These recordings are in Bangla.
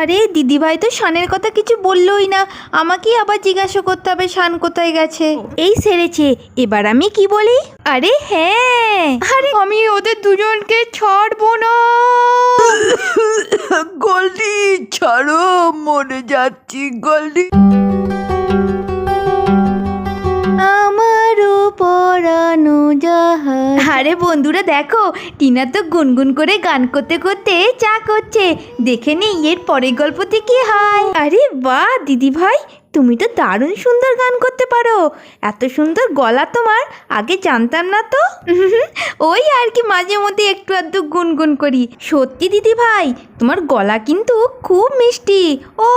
আরে দিদিভাই তো শানের কথা কিছু বললোই না, আমাকেই আবার জিজ্ঞাসা করতে হবে শান কোথায় গেছে। এই সেরেছে, এবার আমি কি বলি? আরে হ্যাঁ, আরে আমি ওদের দুজনকে ছাড়বো না। গোল্ডি ছাড়ো, মরে যাচ্ছি গোল্ডি। আমারও পরানো জাহাজ। আরে বন্ধুরা দেখো, টিনা তো গুনগুন করে গান করতে করতে চা করছে। দেখে নি এর পরের গল্পতে কি হয়। আরে বাহ দিদি ভাই, তুমি তো দারুণ সুন্দর গান করতে পারো। এত সুন্দর গলা তোমার, আগে জানতাম না তো। ওই আর কি মাঝে মধ্যে একটু আধটু গুনগুন করি। সত্যি দিদি ভাই, তোমার গলা কিন্তু খুব মিষ্টি। ও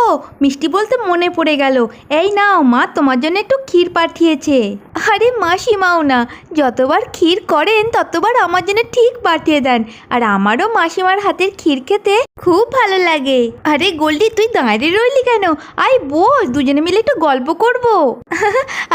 মিষ্টি বলতে মনে পড়ে গেল, এই নাও মা তোমার জন্য একটু ক্ষীর পাঠিয়েছে। আরে মাসিমাও না, যতবার ক্ষীর করেন ততবার আমার জন্য ঠিক পাঠিয়ে দেন। আর আমারও মাসিমার হাতের ক্ষীর খেতে খুব ভালো লাগে। আরে গোল্ডি তুই দাঁড়িয়ে রইলি কেন? আয় বস, দুজনে মিলে একটু গল্প করব।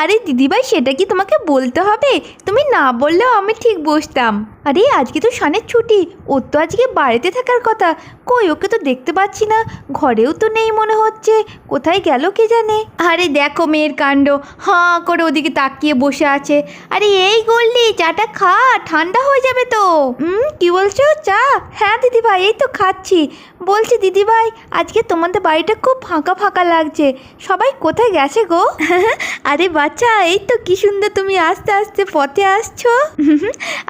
আরে দিদিভাই সেটা কি তোমাকে বলতে হবে? তুমি না বললেও আমি ঠিক বসতাম। আরে আজকে তো শানের ছুটি, ওর তো আজকে বাড়িতে থাকার কথা। কই ওকে তো দেখতে পাচ্ছি না, ঘরেও তো নেই মনে হচ্ছে। কোথায় গেল কে জানে। আরে দেখো মেয়ের কাণ্ড, হাঁ করে ওদিকে তাকিয়ে বসে আছে। আরে এই গোল্ডি চাটা খা, ঠান্ডা হয়ে যাবে তো। কি বলছো চা? হ্যাঁ দিদিভাই এই তো খাচ্ছি। বলছি দিদিভাই, আজকে তোমাদের বাড়িটা খুব ফাঁকা ফাঁকা লাগছে, সবাই কোথায় গেছে গো? আরে বাচ্চা এই তো কি সুন্দর তুমি আস্তে আস্তে পথে আসছো।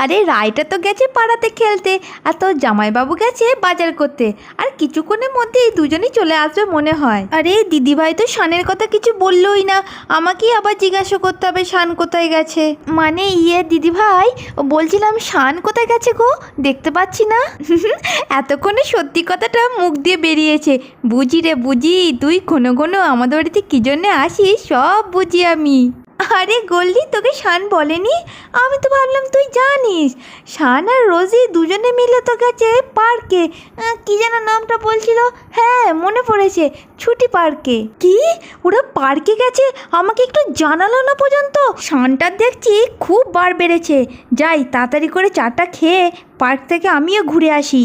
আরে রায়টা তো গেছে পাড়াতে খেলতে, আর তোর জামাইবাবু গেছে বাজার করতে। আর কিছুক্ষণের মধ্যে এই দুজনেই চলে আসবে মনে হয়। আরে দিদিভাই তো শানের কথা কিছু বললোই না, আমাকেই আবার জিজ্ঞাসা করতে হবে শান কোথায় গেছে। মানে দিদিভাই বলছিলাম শান কোথায় গেছে গো, দেখতে পাচ্ছি না। এতক্ষণে সত্যি কথাটা মুখ দিয়ে বেরিয়েছে। বুঝি রে বুঝি, তুই ঘন ঘন আমাদের বাড়িতে কী জন্যে আসিস সব বুঝি আমি। আরে গোল্ডি তোকে শান বলেনি? আমি তো ভাবলাম তুই জানিস। শান আর রোজি দুজনে মিলে তো গেছে পার্কে। কি যেন নামটা বলছিল, হ্যাঁ মনে পড়েছে, ছুটি পার্কে। কি ওরা পার্কে গেছে? আমাকে একটু জানালো না পর্যন্ত। শানটার দেখছি খুব বার বেড়েছে। যাই তাড়াতাড়ি করে চাটা খেয়ে পার্ক থেকে আমিও ঘুরে আসি।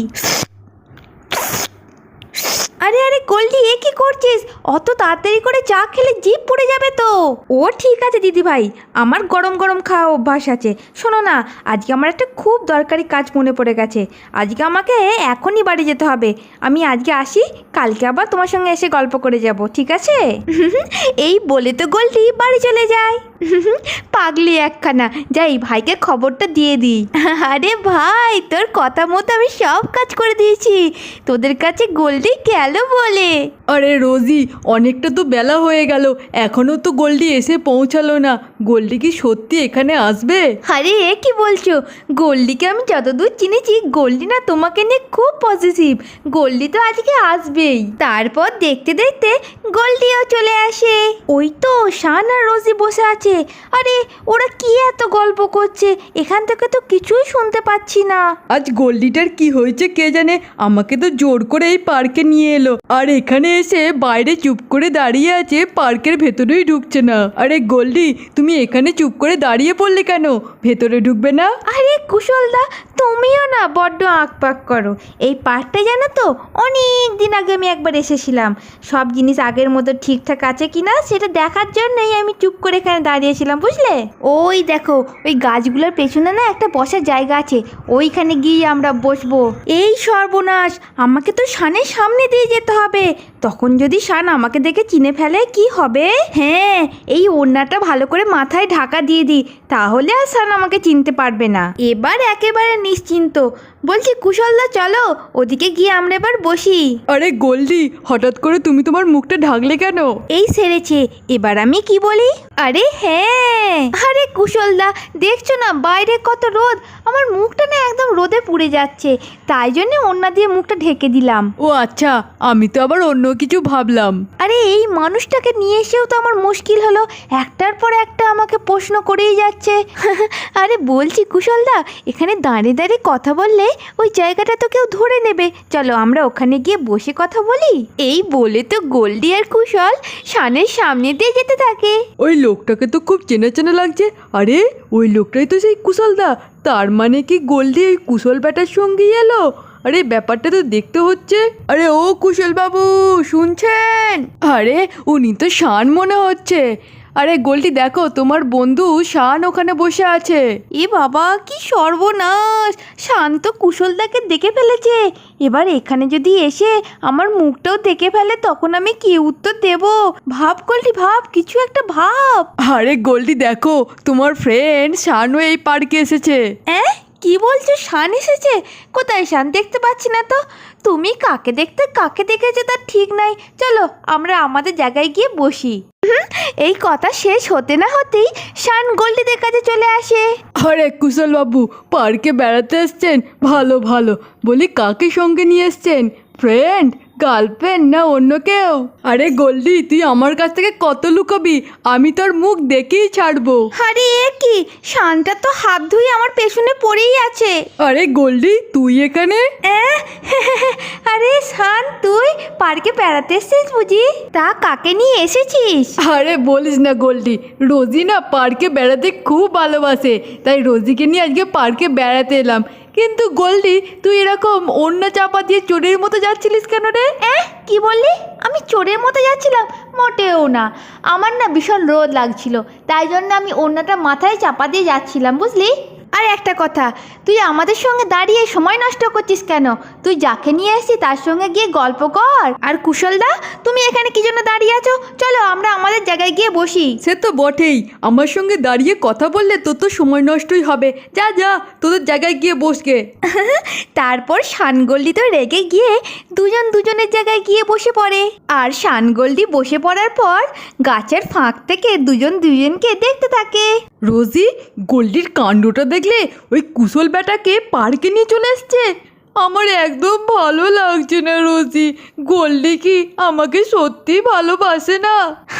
আরে আরে গোল্ডি এ কি করছিস? অত তাড়াতাড়ি করে চা খেলে জিভ পড়ে যাবে তো। ও ঠিক আছে দিদিভাই, আমার গরম গরম খাওয়া অভ্যাস আছে। শোনো না, আজকে আমার একটা খুব দরকারি কাজ মনে পড়ে গেছে। আজকে আমাকে এখনই বাড়ি যেতে হবে। আমি আজকে আসি, কালকে আবার তোমার সঙ্গে এসে গল্প করে যাব, ঠিক আছে? এই বলে তো গোল্ডি বাড়ি চলে যায়। পাগলি একখানা, যাই ভাইকে খবরটা দিয়ে দিই। আরে ভাই তোর কথা মতো আমি সব কাজ করে দিয়েছি, তোদের কাছে গোল্ডি গেল বলে। আরে রোজি, অনেকটা তো বেলা হয়ে গেল, এখনো তো গোল্ডি এসে পৌঁছালো না। গোল্ডি কি সত্যি এখানে আসবে? আরে এ কি বলছো? গোল্ডিকে আমি যতদূর চিনেছি, গোল্ডি না তোমাকে নিয়ে খুব পজিটিভ। গোল্ডি তো আজকে আসবেই। তারপর দেখতে দেখতে গোল্ডিও চলে আসে। ওই তো শান আর রোজি বসে আছে। আরে ওরা কি এত গল্প করছে, এখান থেকে তো কিছুই শুনতে পাচ্ছি না। আজ গোল্ডিটার কি হয়েছে কে জানে, আমাকে তো জোর করে এই পার্কে নিয়ে এলো, আর এখানে এসে বাইরে চুপ করে দাঁড়িয়ে আছে, পার্কের ভেতরেই ঢুকছে না। আরে গোল্ডি তুমি এখানে চুপ করে দাঁড়িয়ে পড়লে কেন? ভেতরে ঢুকবে না? আরে কুশলদা, তুমিও না বড্ড আঁকপাক করো। এই পার্কটা জানো তো অনেক দিন আগে আমি একবার এসেছিলাম। সব জিনিস আগের মতো ঠিকঠাক আছে কিনা সেটা দেখার জন্যই আমি চুপ করে এখানে দাঁড়িয়েছিলাম, বুঝলে? ওই দেখো ওই গাছগুলোর পেছনে না একটা বসার জায়গা আছে, ওইখানে গিয়ে আমরা বসবো। এই সর্বনাশ, আমাকে তো শানের সামনে দিয়ে যেতে হবে। তখন যদি শান আমাকে দেখে চিনে ফেলে কি হবে? হ্যাঁ, এই ওড়নাটা ভালো করে মাথায় ঢাকা দিয়ে দিই, তাহলে আর শান আমাকে চিনতে পারবে না। এবার একেবারে নিশ্চিন্ত। বলছি কুশলদা চলো, ওদিকে গিয়ে আমরা এবার বসি। আরে গোল্ডি, হঠাৎ করে তুমি তোমার মুখটা ঢাকলে কেন? এই সেরেছে, এবার আমি কি বলি? আরে হ্যাঁ, আরে কুশলদা দেখছো না বাইরে কত রোদ, আমার মুখটা না একদম রোদে পুড়ে যাচ্ছে, তাই জন্য ওড়না দিয়ে মুখটা ঢেকে দিলাম। ও আচ্ছা, আমি তো আবার অন্য কিছু ভাবলাম। আরে এই মানুষটাকে নিয়ে এসেও তো আমার মুশকিল হলো, একটার পর একটা আমাকে প্রশ্ন করেই যাচ্ছে। আরে বলছি কুশলদা, এখানে দাঁড়িয়ে দাঁড়িয়ে কথা বললে ওই জায়গাটা তো কেউ ধরে নেবে, চলো আমরা ওখানে গিয়ে বসে কথা বলি। এই বলে তো গোল্ডি আর কুশল শানের সামনে দিয়ে যেতে থাকে। ওই লোকটাকে তো খুব চেনা চেনা লাগছে। আরে ওই লোকটাই তো সেই কুশলদা, তার মানে কি গোল্ডি ওই কুশল ব্যাটার সঙ্গেই এলো? আরে ব্যাপারটা তো দেখতে হচ্ছে। আরে ও কুশল বাবু, শুনছেন? আরে উনি তো শান মনে হচ্ছে। আরে গোলটি দেখো, তোমার বন্ধু শান ওখানে বসে আছে। এ বাবা, কি সর্বনাশ! শান্ত কুশলদাকে দেখে ফেলেছে। এবার এখানে যদি এসে আমার মুখটাও দেখে ফেলে তখন আমি কি উত্তর দেব? ভাব গোলটি, ভাব, কিছু একটা ভাব। আরে গোলটি দেখো, তোমার ফ্রেন্ড শানও এই পার্কে এসেছে। কি বলছো? শান এসেছে? কোথায় শান? দেখতে পাচ্ছি না তো। তুমি কাকে দেখতে কাকে দেখেছো তার ঠিক নাই। চলো আমরা আমাদের জায়গায় গিয়ে বসি। এই কথা শেষ হতে না হতেই শান গোল্ডিদের কাছে চলে আসে। আরে কুশল বাবু, পার্কে বেড়াতে এসছেন? ভালো ভালো। বলি কাকে সঙ্গে নিয়ে এসছেন? ফ্রেন্ড, গার্লফ্রেন্ড না অন্য কেউ? আরে গোল্ডি, তুই আমার কাছ থেকে কত লুকাবি? আমি তোর মুখ দেখেই ছাড়বো। আরে এ কি, শানটা তো হাত ধুয়ে আমার পেছনে পড়েই আছে। আরে গোল্ডি, তুই এখানে? আরে শান, তুই পার্কে বেড়াতে এসেছিস বুঝি? তা কাকে নিয়ে এসেছিস? আরে বলিস না গোল্ডি, রোজি না পার্কে বেড়াতে খুব ভালোবাসে, তাই রোজিকে নিয়ে আজকে পার্কে বেড়াতে এলাম। কিন্তু গোল্ডি, তুই এরকম অন্য চাপা দিয়ে চোরের মতো যাচ্ছিলিস কেন রে? কি বললি? আমি চোরের মতো যাচ্ছিলাম? মোটেও না। আমার না ভীষণ রোদ লাগছিল, তাই জন্য আমি অন্যটা মাথায় চাপা দিয়ে যাচ্ছিলাম, বুঝলি? আর একটা কথা, তুই আমাদের সঙ্গে দাঁড়িয়ে সময় নষ্ট করছিস কেন? তুই যাকে নিয়ে এসেছিস তার সঙ্গে গিয়ে গল্প কর। আর কুশলদা, তুমি এখানে কি জন্য দাঁড়িয়ে আছো? চলো আমরা আমাদের জায়গায় গিয়ে বসি। সে তো বটেই, আমার সঙ্গে দাঁড়িয়ে কথা বললে তোর তো সময় নষ্টই হবে। যা যা, তোদের জায়গায় গিয়ে বসকে। তারপর শানগোল্ডি তো রেগে গিয়ে দুজনের জায়গায় গিয়ে বসে পড়ে। আর শানগোল্ডি বসে পড়ার পর গাছের ফাঁক থেকে দুজনকে দেখতে থাকে। রোজি, গোল্ডির কাণ্ডটা দেখলে? ওই কুশল ব্যাটাকে পার্কে নিয়ে চলে এসছে। আমার একদম ভালো লাগছে না রোজি। গোল্ডি কি আমাকে সত্যি ভালোবাসে না?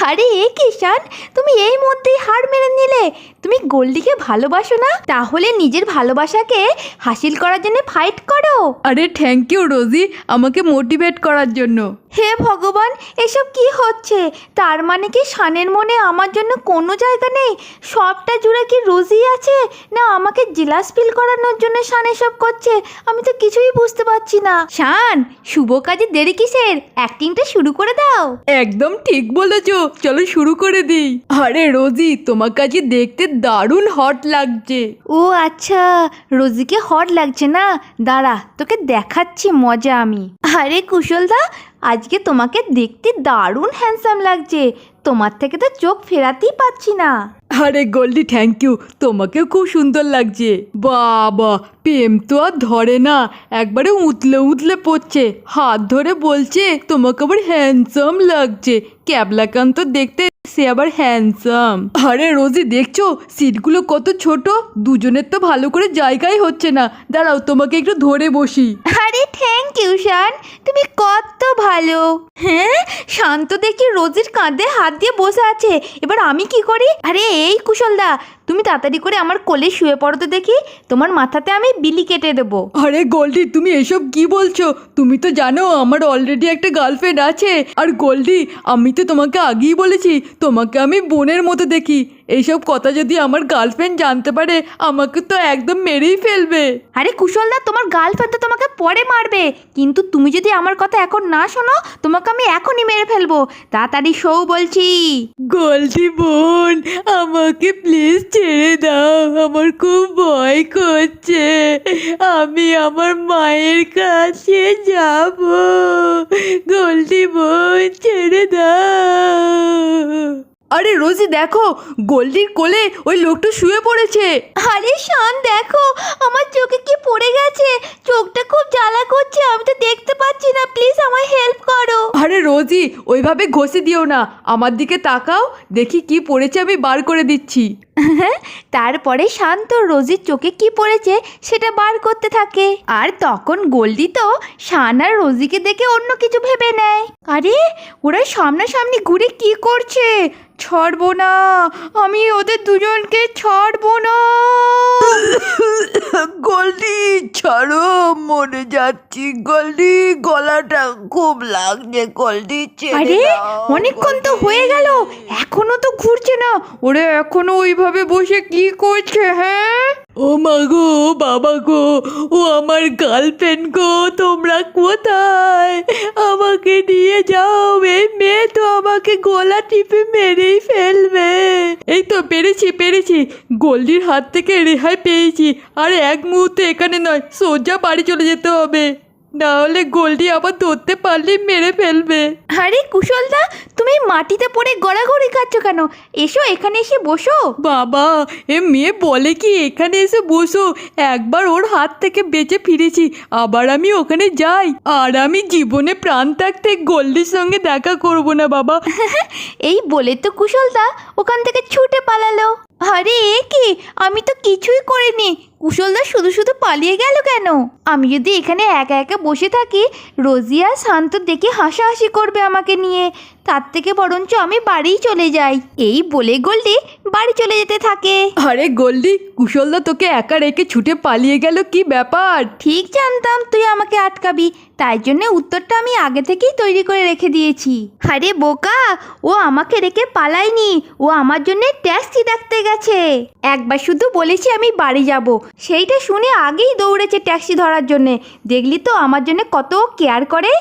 আরে এ কি শান, তুমি এই মধ্যেই হার মেনে নিলে? তুমি গোল্ডিকে ভালোবাসো না? তাহলে নিজের ভালোবাসাকে হাসিল করার জন্য ফাইট করো। আরে থ্যাংক ইউ রোজি, আমাকে মোটিভেট করার জন্য। হে ভগবান, এসব কি হচ্ছে? তার মানে কি শানের মনে আমার জন্য কোনো জায়গা নেই? সবটা জুড়ে কি রোজি আছে, না আমাকে জেলাস ফিল করানোর জন্য শান এসব করছে? আমি তো কিছুই বুঝতে পারছি না। শান, শুভ কাজে দেরি কিসের? অ্যাক্টিংটা শুরু করে দাও। একদম ঠিক বলেছো, চলো শুরু করে দিই। আরে রোজি, তোমার কাছে দেখতে দারুণ হট লাগছে। ও আচ্ছা, রোজিকে হট লাগছে না? দাঁড়া, তোকে দেখাচ্ছি মজা আমি। আরে কুশলদা, আজকে তোমাকে দেখতে দারুণ হ্যান্ডসাম লাগছে। তোমার থেকে তো চোখ ফেরাতেই পাচ্ছি না। আরে গোল্ডি, থ্যাংক ইউ, তোমাকেও খুব সুন্দর লাগছে। বাবা, প্রেম তো আর ধরে না, একবারে উতলে পড়ছে। হাত ধরে বলছে তোমাকে আবার হ্যান্ডসাম লাগছে। ক্যাবলাকান্ত দেখতে, সে আবার হ্যান্ডসাম। আরে রোজি, দেখছো সিটগুলো কত ছোট? দুজনের তো ভালো করে জায়গাই হচ্ছে না। দাঁড়াও, তোমাকে একটু ধরে বসি। আরে থ্যাংক ইউ শান, তুমি কত ভালো। হ্যাঁ, শান্ত দেখি রোজির কাঁধে হাত দিয়ে বসে আছে। এবার আমি কি করি? আরে এই কুশলদা, তুমি তাড়াতাড়ি করে আমার কোলে শুয়ে পড়ো তো দেখি, তোমার মাথাতে আমি বিলি কেটে দেবো। আরে গোল্ডি, তুমি এসব কি বলছো? তুমি তো জানো আমার অলরেডি একটা গার্লফ্রেন্ড আছে। আর গোল্ডি, আমি তো তোমাকে আগেই বলেছি তোমাকে আমি বোনের মতো দেখি। এইসব কথা যদি আমার গার্লফ্রেন্ড জানতে পারে, আমাকে তো একদম মেরেই ফেলবে। আরে কুশলদা, তোমার গার্লফ্রেন্ড তো তোমাকে পরে মারবে, কিন্তু তুমি যদি আমার কথা এখন না শোনো, তোমাকে আমি এখনই মেরে ফেলবো। তাড়াতাড়ি শো বলছি। গোল্ডি বোন, আমাকে প্লিজ ছেড়ে দাও, আমার খুব ভয় করছে। আমি আমার মায়ের কাছে যাব। গোল্ডি বোন, ছেড়ে দাও। আরে রোজি দেখো, গোল্ডির কোলে ওই লোকটা শুয়ে পড়েছে। আরে শান দেখো, আমার চোখে কি পড়ে গেছে, চোখটা খুব জ্বালা করছে, আমি তো দেখতে পাচ্ছি না, প্লিজ আমায় হেল্প করো। আরে রোজি, ওইভাবে ঘষে দিও না, আমার দিকে তাকাও, দেখি কি পড়েছে আমি বার করে দিচ্ছি। তারপরে শান্ত রোজির চোখে কি পড়েছে সেটা বার করতে থাকে। আর তখন গোল্ডি তো শান আর রোজিকে দেখে অন্য কিছু ভেবে নেয়। আরে ওরা সামনাসামনি ঘুরে কি করছে? ছাড়বো না, আমি ওদের দুজনকে ছাড়বো না। গোল্ডি ছাড়ো, মরে যাচ্ছি। গোল্ডি, গলাটা খুব লাগছে। গোল্ডি আরে অনেকক্ষণ তো হয়ে গেল, এখনো তো ঘুরছে না। ওরে এখনো ওইভাবে বসে কি করছে? হ্যাঁ ও মা গো, বাবা গো, ও আমার গার্লফ্রেন্ড গো, তোমরা কোথায়? আমাকে নিয়ে যাও, এই মেয়ে তো আমাকে গলা টিপে মেরেই ফেলবে। এই তো পেরেছি, গোল্ডির হাত থেকে রেহাই পেয়েছি। আর এক মুহূর্তে এখানে নয়, সোজা বাড়ি চলে যেতে হবে, না হলে গোল্ডি আবার ধরতে পারলে মেরে ফেলবে। আরে কুশলদা, তুমি মাটিতে পড়ে গড়াগড়ি খাচ্ছ কেন? এসো এখানে এসে বসো। বাবা, এ মেয়ে বলে কি এখানে এসে বসো? একবার ওর হাত থেকে বেঁচে ফিরেছি, আবার আমি ওখানে যাই? আর আমি জীবনে প্রাণ থাকতে গোল্ডির সঙ্গে দেখা করব না বাবা। এই বলে তো কুশলদা ওখান থেকে ছুটে পালালো। আরে এ কি, আমি তো কিছুই করিনি। কুশলদা শুধু শুধু পালিয়ে গেল কেন? আমি যদি এখানে একা একা বসে থাকি, রোজিয়া শান্ত দেখে হাসাহাসি করবে আমাকে নিয়ে। তার থেকে বরঞ্চ আমি বাড়িই চলে যাই। এই বলে গোল্ডি বাড়ি চলে যেতে থাকে। আরে গোল্ডি, কুশলদা তোকে একা রেখে ছুটে পালিয়ে গেল, কি ব্যাপার? ঠিক জানতাম তুই আমাকে আটকাবি, তাই জন্য উত্তরটা আমি আগে থেকেই তৈরি করে রেখে দিয়েছি। আরে বোকা, ও আমাকে রেখে পালায়নি, ও আমার জন্য ট্যাক্সি ডাকতে গেছে। একবার শুধু বলেছি আমি বাড়ি যাব, সেইটা শুনে আগেই দৌড়েছে ট্যাক্সি ধরার জন্যে। দেখলি তো আমার জন্য কত কেয়ার করে।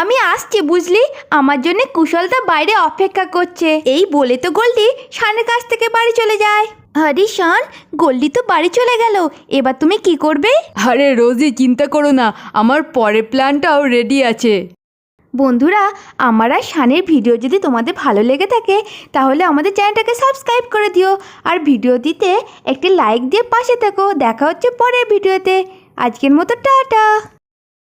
আমি আসছি বুঝলি, আমার জন্য কুশলদা বাইরে অপেক্ষা করছে। এই বলে তো গোল্ডি শানের কাছ থেকে বাড়ি চলে যায়। আরে শান, গোল্ডি তো বাড়ি চলে গেল, এবার তুমি কি করবে? আরে রোজি, চিন্তা করো না, আমার পরের প্ল্যানটাও রেডি আছে। বন্ধুরা, আমার আর শানের ভিডিও যদি তোমাদের ভালো লেগে থাকে তাহলে আমাদের চ্যানেলটাকে সাবস্ক্রাইব করে দিও, আর ভিডিওটিতে একটি লাইক দিয়ে পাশে থেকো। দেখা হচ্ছে পরের ভিডিওতে। আজকের মতো টাটা।